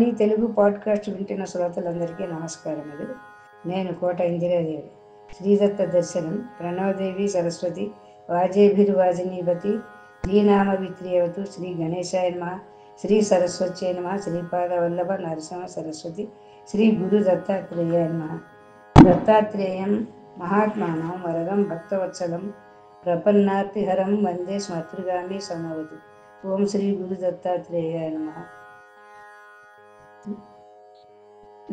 ధ్వని తెలుగు పాడ్కాస్ట్ వింటున్న శ్రోతలందరికీ నమస్కారములు. నేను కోట ఇందిరాదేవి. శ్రీదత్త దర్శనం, ప్రణవదేవి సరస్వతి, వాజేభిర్వాజినీపతి, శ్రీనామ విత్రియవతు, శ్రీ గణేశాయ నమః, శ్రీ సరస్వత్యై నమః, శ్రీపాద వల్లభ నరసింహ సరస్వతి, శ్రీ గురు దత్తాత్రేయాయ నమః. దత్తాత్రేయం మహాత్మానం వరదం భక్తవత్సలం ప్రపన్నార్తిహరం వందే స్మతృగామి సమవతు. ఓం శ్రీ గురు దత్తాత్రేయాయ నమః.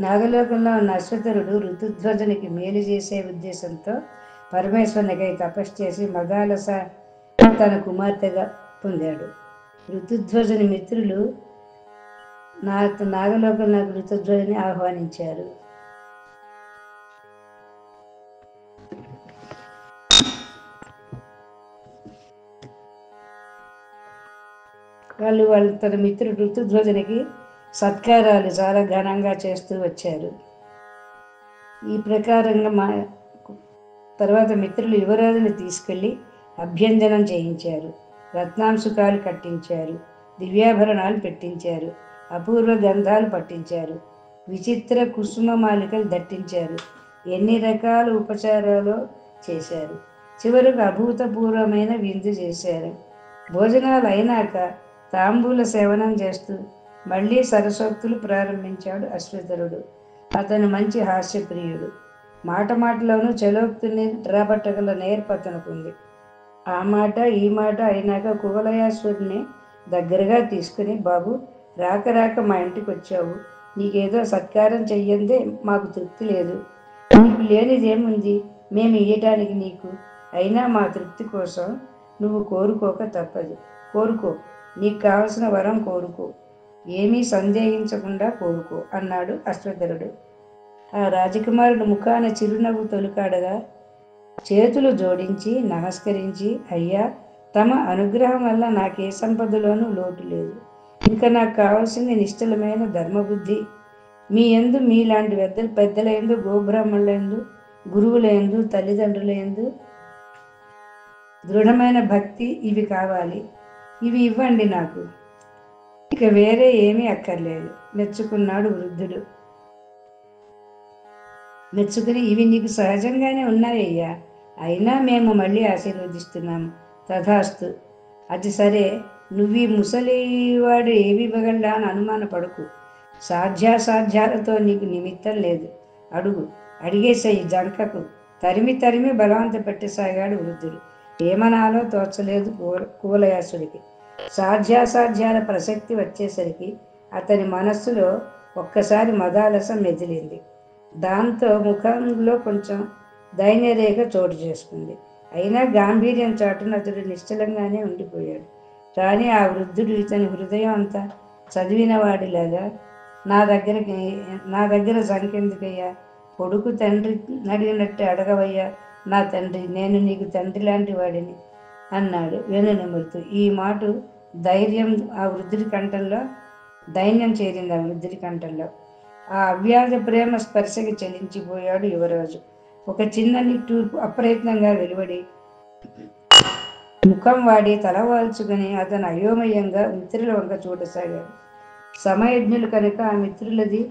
నాగలోకంలో ఉన్న అశ్వతరుడు ఋతుధ్వజునికి మేలు చేసే ఉద్దేశంతో పరమేశ్వరునికై తపస్సు చేసి మదాలస తన కుమార్తెగా పొందాడు. ఋతుధ్వజుని మిత్రులు నాగలోకంలో ఋతుధ్వజుని ఆహ్వానించారు. వాళ్ళు తన మిత్రుడు ఋతుధ్వజునికి సత్కారాలు చాలా ఘనంగా చేస్తూ వచ్చారు. ఈ ప్రకారంగా తర్వాత మిత్రులు యువరాజుని తీసుకెళ్ళి అభ్యంజనం చేయించారు. రత్నాంశుకాలు కట్టించారు, దివ్యాభరణాలు పెట్టించారు, అపూర్వ గంధాలు పట్టించారు, విచిత్ర కుసుమ మాలికలు దట్టించారు. ఎన్ని రకాల ఉపచారాలు చేశారు. చివరకు అభూతపూర్వమైన విందు చేశారు. భోజనాలు అయినాక తాంబూల సేవనం చేస్తూ మళ్ళీ సరసోక్తులు ప్రారంభించాడు అశ్వతరుడు. అతను మంచి హాస్యప్రియుడు. మాటలోనూ చలోక్తుల్ని రాబట్టగల నేర్పతనుకుంది. ఆ మాట ఈ మాట అయినాక కువలయాశ్వరుని దగ్గరగా తీసుకుని, బాబు, రాక మా ఇంటికి వచ్చావు, నీకేదో సత్కారం చెయ్యందే మాకు తృప్తి లేదు. నీకు లేనిదేముంది మేము ఇయ్యటానికి నీకు? అయినా మా తృప్తి కోసం నువ్వు కోరుకోక తప్పదు. కోరుకో, నీకు కావలసిన వరం కోరుకో, ఏమీ సందేహించకుండా కోరుకో అన్నాడు అశ్వతరుడు. ఆ రాజకుమారుడు ముఖాన చిరునవ్వు తొలికాడగా చేతులు జోడించి నమస్కరించి, అయ్యా, తమ అనుగ్రహం వల్ల నాకే సంపదలోనూ లోటు లేదు. ఇంకా నాకు కావాల్సింది నిశ్చలమైన ధర్మబుద్ధి. మీ యందు, మీలాంటి పెద్దల యందు, గోబ్రాహ్మణుల యందు, గురువుల యందు, తల్లిదండ్రుల యందు దృఢమైన భక్తి. ఇవి కావాలి. ఇవి ఇవ్వండి నాకు, ఇక వేరే ఏమీ అక్కర్లేదు. మెచ్చుకున్నాడు వృద్ధుడు. మెచ్చుకుని, ఇవి నీకు సహజంగానే ఉన్నాయ్యా, అయినా మేము మళ్ళీ ఆశీర్వదిస్తున్నాము. తథాస్తు. అది సరే, నువ్వు ఈ ముసలివాడు ఏమి ఇవ్వగలడా అని అనుమానపడకు. సాధ్యాసాధ్యాలతో నీకు నిమిత్తం లేదు. అడుగు, అడిగేసేయి, జంకకు. తరిమి బలవంత పెట్టసాగాడు వృద్ధుడు. ఏమనాలో తోచలేదు కువలయాసుడికి. సాధ్యాసాధ్యాల ప్రసక్తి వచ్చేసరికి అతని మనస్సులో ఒక్కసారి మదాలసం మెదిలింది. దాంతో ముఖంలో కొంచెం దైన్యరేఖ చోటు చేసుకుంది. అయినా గాంభీర్యం చాటున అతడు నిశ్చలంగానే ఉండిపోయాడు. కానీ ఆ వృద్ధుడు ఇతని హృదయం అంతా చదివిన వాడిలాగా, నా దగ్గర సంఖ్యెందుకయ్యా, కొడుకు తండ్రి అడిగినట్టు అడగవయ్యా నా తండ్రి, నేను నీకు తండ్రి లాంటి వాడిని అన్నాడు వెనునిమురుతూ. ఈ మాట దైన్యం చేరింది ఆ వృద్ధుడి కంఠంలో. ఆ అవ్యాజ ప్రేమ స్పర్శకి చలించిపోయాడు యువరాజు. ఒక చిన్న నిట్టూర్పు అప్రయత్నంగా వెలువడి ముఖం వాడి తలవాల్చుకుని అతను అయోమయంగా మిత్రుల వంక చూడసాగాడు. సమయజ్ఞులు కనుక ఆ మిత్రులది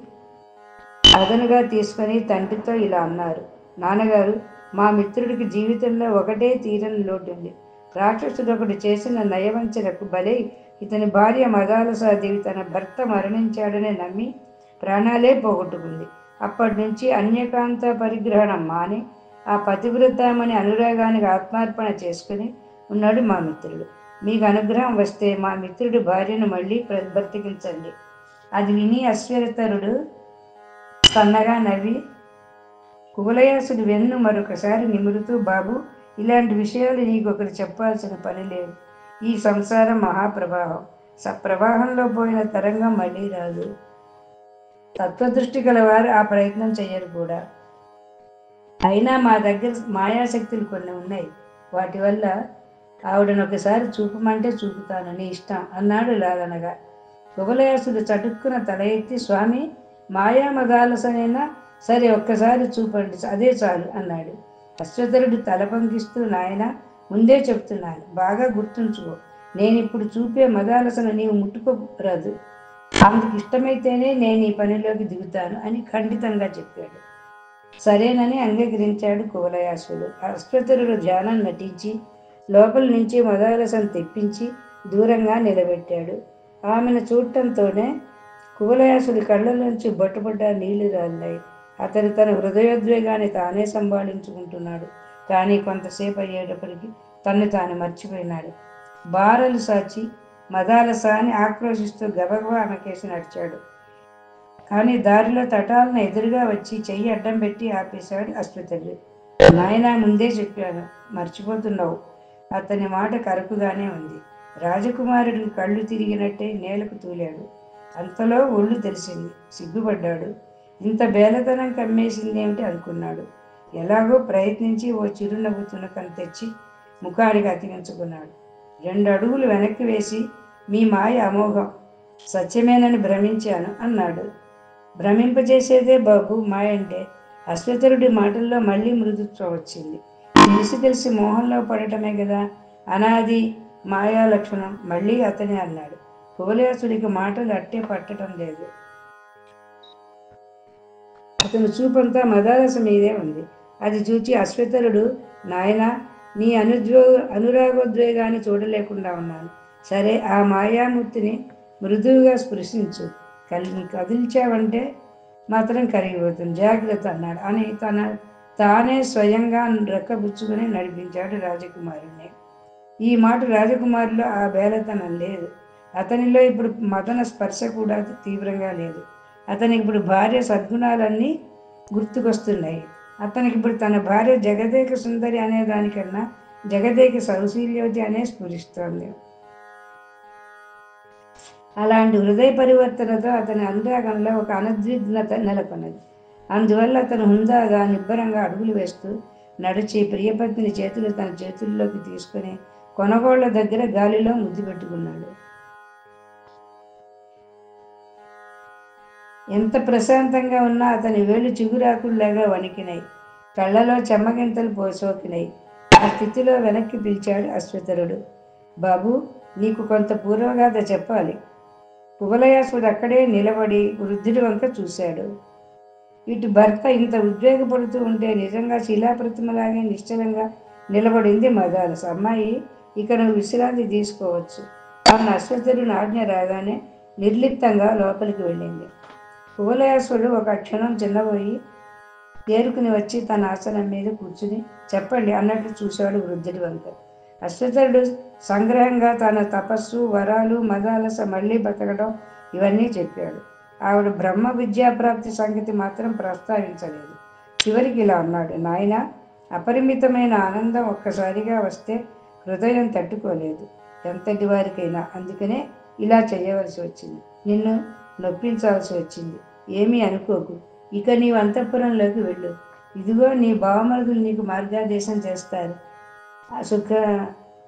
అదనుగా తీసుకుని తండ్రితో ఇలా అన్నారు. నాన్నగారు, మా మిత్రుడికి జీవితంలో ఒకటే తీరని లోటుంది. రాక్షసుడు ఒకడు చేసిన నయవంచనకు బలై ఇతని భార్య మదాలసాదేవి తన భర్త మరణించాడని నమ్మి ప్రాణాలే పోగొట్టుకుంది. అప్పటి నుంచి అన్యకాంత పరిగ్రహణం మాని ఆ పతివ్రతామని అనురాగానికి ఆత్మార్పణ చేసుకుని ఉన్నాడు మా మిత్రుడు. మీకు అనుగ్రహం వస్తే మా మిత్రుడి భార్యను మళ్ళీ బ్రతికించండి. అది విని అశ్వతరుడు సన్నగా నవ్వి కువలయాసుడు వెన్ను మరొకసారి నిమురుతూ, బాబు, ఇలాంటి విషయాలు నీకొకరు చెప్పాల్సిన పని లేదు. ఈ సంసారం మహాప్రవాహం. ప్రవాహంలో పోయిన తరంగం మళ్ళీ రాదు. తత్వదృష్టి గలవారు ఆ ప్రయత్నం చెయ్యరు కూడా. అయినా మా దగ్గర మాయాశక్తులు కొన్ని ఉన్నాయి. వాటి వల్ల ఆవిడను ఒకసారి చూపమంటే చూపుతాను, నీ ఇష్టం అన్నాడు లాలనగా. కువలయాసుడు చటుక్కున తల ఎత్తి, స్వామి, మాయా మదాలసనైనా సరే, ఒక్కసారి చూపండి, అదే చాలు అన్నాడు. అశ్వతరుడు తల పంకిస్తూ, నాయన, ముందే చెప్తున్నాను, బాగా గుర్తుంచుకో, నేనిప్పుడు చూపే మదాలసను నీవు ముట్టుకోరాదు. అందుకు ఇష్టమైతేనే నేను ఈ పనిలోకి దిగుతాను అని ఖండితంగా చెప్పాడు. సరేనని అంగీకరించాడు కువలయాసుడు. అశ్వతరుడు ధ్యానం నటించి లోపల నుంచి మదాలసం తెప్పించి దూరంగా నిలబెట్టాడు. ఆమెను చూడటంతోనే కువలయాసుడి కళ్ళలోంచి బొట్టబొట్ట నీళ్లు రాలినాయి. అతను తన హృదయోద్వేగాన్ని తానే సంభాళించుకుంటున్నాడు. కానీ కొంతసేపు అయ్యేటప్పటికి తన్ను తాను మర్చిపోయినాడు. బారలు సాచి మదాలసాన్ని ఆక్రోశిస్తూ గబగబా ఆమె కేసి నడిచాడు. కానీ దారిలో తటాలను ఎదురుగా వచ్చి చెయ్యి అడ్డం పెట్టి ఆపేశాడు అశ్వతరుడు. నాయనా, ముందే చెప్పాను, మర్చిపోతున్నావు. అతని మాట కరకుగానే ఉంది. రాజకుమారుడికి కళ్ళు తిరిగినట్టే నేలకు తూలాడు. అంతలో ఒళ్ళు తెలిసింది. సిగ్గుపడ్డాడు. ఇంత బేలతనం కమ్మేసిందేమిటి అనుకున్నాడు. ఎలాగో ప్రయత్నించి ఓ చిరునవ్వు తునకను తెచ్చి ముఖానికి అతికించుకున్నాడు. 2 అడుగులు వెనక్కి వేసి, మీ మాయ అమోఘం, సత్యమేనని భ్రమించాను అన్నాడు. భ్రమింపజేసేదే బాబు మాయ అంటే. అశ్వతరుడి మాటల్లో మళ్ళీ మృదుత్వం వచ్చింది. తెలిసి మోహంలో పడటమే కదా అనాది మాయా లక్షణం. మళ్ళీ అతనే అన్నాడు. కువలయాసుడికి మాటలు అట్టే పట్టడం లేదు. అతను చూపంతా మదాలస మీదే ఉంది. అది చూచి అశ్వతరుడు, నాయనా, నీ అనురాగోద్వేగాన్ని చూడలేకుండా ఉన్నాను. సరే, ఆ మాయామూర్తిని మృదువుగా స్పృశించు. కదిల్చావంటే మాత్రం కరిగిపోతుంది. జాగ్రత్త అన్నాడు. అని తానే స్వయంగా రెక్కబుచ్చుకుని నడిపించాడు రాజకుమారుణ్ణి. ఈ మాట రాజకుమారిలో ఆ బేలతనం లేదు. అతనిలో ఇప్పుడు మదన స్పర్శ కూడా తీవ్రంగా లేదు. అతనికి ఇప్పుడు భార్య సద్గుణాలన్నీ గుర్తుకొస్తున్నాయి. అతనికి ఇప్పుడు తన భార్య జగదేక సుందరి అనే దానికన్నా జగదేక సౌశీల్యవతి అనే స్ఫురిస్తోంది. అలాంటి హృదయ పరివర్తనతో అతని అనురాగంలో ఒక అనుద్విగ్నత నెలకొన్నది. అందువల్ల అతను హుందాగా నిబ్బరంగా అడుగులు వేస్తూ నడిచి ప్రియపత్ని చేతులు తన చేతుల్లోకి తీసుకుని కొనగోళ్ల దగ్గర గాలిలో ముద్దు పెట్టుకున్నాడు. ఎంత ప్రశాంతంగా ఉన్నా అతని వేళ్ళు చిగురాకుల్లాగా వణికినాయి. కళ్ళలో చెమ్మగింతలు సోకినాయి. ఆ స్థితిలో వెనక్కి పిలిచాడు అశ్వతరుడు. బాబు, నీకు కొంత పూర్వగాథ చెప్పాలి. కువలయాసుడు అక్కడే నిలబడి వృద్ధుడి వంక చూశాడు. ఇటు భర్త ఇంత ఉద్వేగపడుతూ ఉంటే నిజంగా శిలాప్రతిమలాగే నిశ్చలంగా నిలబడింది మదాలస. అమ్మాయి, ఇక నువ్వు విశ్రాంతి తీసుకోవచ్చు అన్న అశ్వతరుని ఆజ్ఞ రాగానే నిర్లిప్తంగా లోపలికి వెళ్ళింది. కువలయాసుడు ఒక క్షణం చిన్నబోయి తేరుకుని వచ్చి తన ఆసనం మీద కూర్చుని చెప్పండి అన్నట్లు చూశాడు వృద్ధుడి వంక. అశ్వతరుడు సంగ్రహంగా తన తపస్సు, వరాలు, మదాలస మళ్ళీ బతకడం ఇవన్నీ చెప్పాడు. ఆవిడ బ్రహ్మ విద్యాప్రాప్తి సంగతి మాత్రం ప్రస్తావించలేదు. చివరికి ఇలా అన్నాడు. నాయన, అపరిమితమైన ఆనందం ఒక్కసారిగా వస్తే హృదయం తట్టుకోలేదు, ఎంతటి వారికైనా. అందుకనే ఇలా చేయవలసి వచ్చింది. నిన్ను నొప్పించాల్సి వచ్చింది. ఏమీ అనుకోకు. ఇక నీవు అంతఃపురంలోకి వెళ్ళు. ఇదిగో నీ బావమరుదులు నీకు మార్గనిర్దేశం చేస్తారు.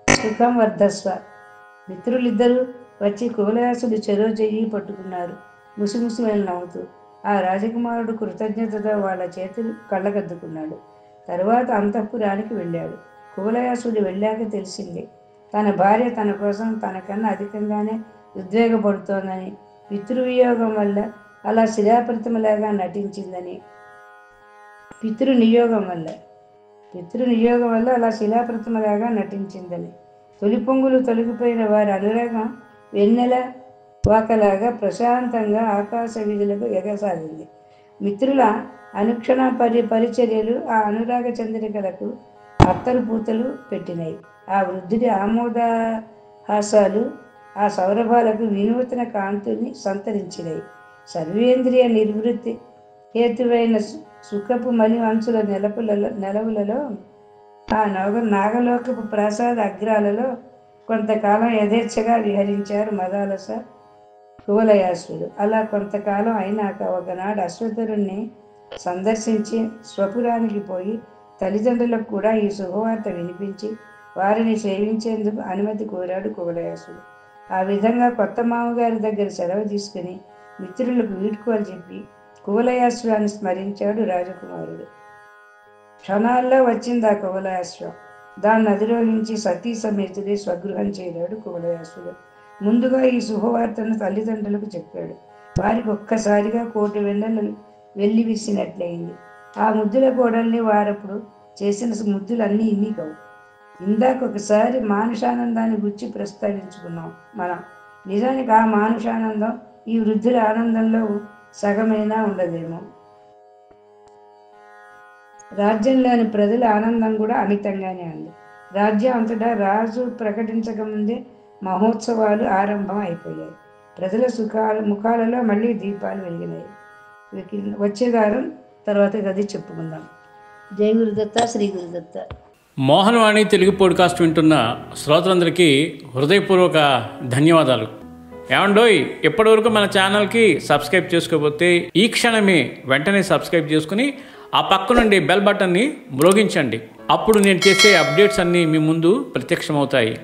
సుఖం వర్ధస్వ. మిత్రులిద్దరూ వచ్చి కువలయాసుడు చెరో చెయ్యి పట్టుకున్నారు. ముసిముసి నవ్వుతూ ఆ రాజకుమారుడు కృతజ్ఞతతో వాళ్ళ చేతులు కళ్ళకద్దుకున్నాడు. తరువాత అంతఃపురానికి వెళ్ళాడు. కువలయాసుడు వెళ్ళాక తెలిసింది, తన భార్య తన కోసం తనకన్నా అధికంగానే ఉద్వేగపడుతోందని, పితృవియోగం వల్ల అలా శిలాప్రతిమలాగా నటించిందని. పితృనియోగం వల్ల అలా శిలాప్రతిమలాగా నటించిందని. తొలి పొంగులు తొలగిపోయిన వారి అనురాగం వెన్నెల వాకలాగా ప్రశాంతంగా ఆకాశ వీధులకు ఎగసాగింది. మిత్రుల అనుక్షణ పరిచర్యలు ఆ అనురాగ చంద్రికలకు అత్తరు పూతలు పెట్టినాయి. ఆ వృద్ధుడి ఆమోదహాసాలు ఆ సౌరభాలకు వినూతన కాంతుల్ని సంతరించినాయి. సర్వేంద్రియ నిర్వృత్తి హేతువైన సుఖపు మలివంచుల నెలవులలో ఆ నాగలోకపు ప్రసాద అగ్రాలలో కొంతకాలం యథేచ్ఛగా విహరించారు మదాలస, కువలయాసుడు. అలా కొంతకాలం అయినాక ఒకనాడు అశ్వతరుణ్ణి సందర్శించి స్వపురానికి పోయి తల్లిదండ్రులకు కూడా ఈ శుభవార్త వినిపించి వారిని సేవించేందుకు అనుమతి కోరాడు కువలయాసుడు. ఆ విధంగా కొత్త మామగారి దగ్గర సెలవు తీసుకుని మిత్రులకు వీడ్కోలు చెప్పి కువలయాశ్వాన్ని స్మరించాడు రాజకుమారుడు. క్షణాల్లో వచ్చింది ఆ కువలయాశ్వం. దాన్ని అధిరోహించి సతీ సమేతుడే స్వగృహం చేరాడు కువలయాసుడు. ముందుగా ఈ శుభవార్తను తల్లిదండ్రులకు చెప్పాడు. వారికి ఒక్కసారిగా కోటి వెన్నెలు వెళ్ళి విసినట్లయింది. ఆ ముద్దుల కోడల్ని వారప్పుడు చేసిన ముద్దులన్నీ ఇన్ని కావు. ఇందాక ఒకసారి మానుషానందాన్ని గురించి ప్రస్తావించుకున్నాం మనం. నిజానికి ఆ మానుషానందం ఈ వృద్ధుల ఆనందంలో సగమైనా ఉండదేమో. రాజ్యంలోని ప్రజల ఆనందం కూడా అమితంగానే ఉంది. రాజ్యం అంతటా రాజు ప్రకటించకముందే మహోత్సవాలు ఆరంభం అయిపోయాయి. ప్రజల ముఖాలలో మళ్ళీ దీపాలు వెలిగినాయి. వచ్చే వారం తర్వాత గది చెప్పుకుందాం. జై గురుదత్త, శ్రీ గురుదత్త. మోహనవాణి తెలుగు పాడ్కాస్ట్ వింటున్న శ్రోతలందరికీ హృదయపూర్వక ధన్యవాదాలు. ఏమండోయ్, ఇప్పటివరకు మన ఛానల్కి సబ్స్క్రైబ్ చేసుకోకపోతే ఈ క్షణమే వెంటనే సబ్స్క్రైబ్ చేసుకుని ఆ పక్కనుండి బెల్ బటన్ని మ్రోగించండి. అప్పుడు నేను చేసే అప్డేట్స్ అన్నీ మీ ముందు ప్రత్యక్షమవుతాయి.